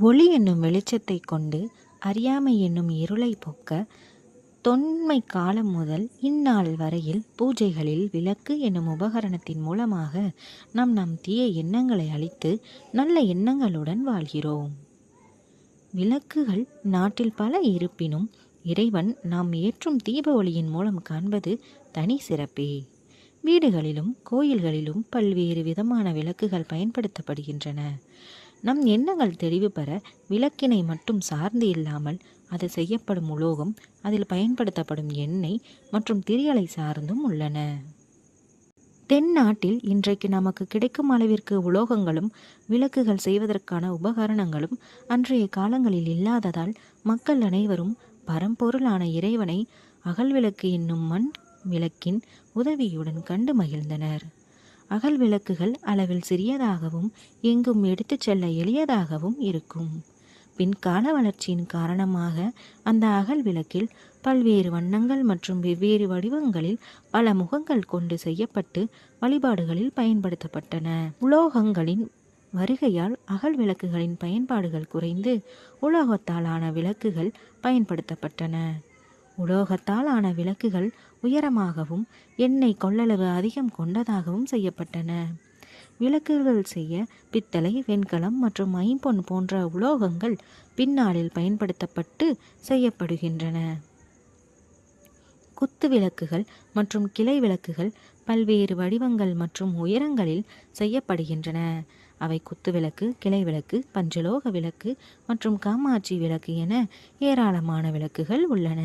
ஒளி என்னும் வெளிச்சத்தை கொண்டு அறியாமை என்னும் இருளை போக்க தொன்மை காலம் முதல் இந்நாள் வரையில் பூஜைகளில் விளக்கு என்னும் உபகரணத்தின் மூலமாக நம் தீய எண்ணங்களை அழித்து நல்ல எண்ணங்களுடன் வாழ்கிறோம். விளக்குகள் நாட்டில் பல இருப்பினும் இறைவன் நாம் ஏற்றும் தீப ஒளியின் மூலம் காண்பது தனி சிறப்பே. வீடுகளிலும் கோயில்களிலும் பல்வேறு விதமான விளக்குகள் பயன்படுத்தப்படுகின்றன. நம் எண்ணங்கள் தெளிவு பெற விளக்கினை மட்டும் சார்ந்து இல்லாமல் அது செய்யப்படும் உலோகம், அதில் பயன்படுத்தப்படும் எண்ணெய் மற்றும் திரியலை சார்ந்தும் உள்ளன. தென்னாட்டில் இன்றைக்கு நமக்கு கிடைக்கும் அளவிற்கு உலோகங்களும் விளக்குகள் செய்வதற்கான உபகரணங்களும் அன்றைய காலங்களில் இல்லாததால் மக்கள் அனைவரும் பரம்பொருளான இறைவனை அகல் விளக்கு என்னும் மண் விளக்கின் உதவியுடன் கண்டு மகிழ்ந்தனர். அகல் விளக்குகள் அளவில் சிறியதாகவும் எங்கும் எடுத்துச் செல்ல எளியதாகவும் இருக்கும். பின்கால வளர்ச்சியின் காரணமாக அந்த அகல் விளக்கில் பல்வேறு வண்ணங்கள் மற்றும் வெவ்வேறு வடிவங்களில் பல முகங்கள் கொண்டு செய்யப்பட்டு வழிபாடுகளில் பயன்படுத்தப்பட்டன. உலோகங்களின் வருகையால் அகல் விளக்குகளின் பயன்பாடுகள் குறைந்து உலோகத்தால் ஆன விளக்குகள் பயன்படுத்தப்பட்டன. உலோகத்தால் ஆன விளக்குகள் உயரமாகவும் எண்ணெய் கொள்ளளவு அதிகம் கொண்டதாகவும் செய்யப்பட்டன. விளக்குகள் செய்ய பித்தளை, வெண்கலம் மற்றும் ஐம்பொன் போன்ற உலோகங்கள் பின்னாளில் பயன்படுத்தப்பட்டு செய்யப்படுகின்றன. குத்து விளக்குகள் மற்றும் கிளை விளக்குகள் பல்வேறு வடிவங்கள் மற்றும் உயரங்களில் செய்யப்படுகின்றன. அவை குத்து விளக்கு, கிளை விளக்கு, பஞ்சலோக விளக்கு மற்றும் காமாட்சி விளக்கு என ஏராளமான விளக்குகள் உள்ளன.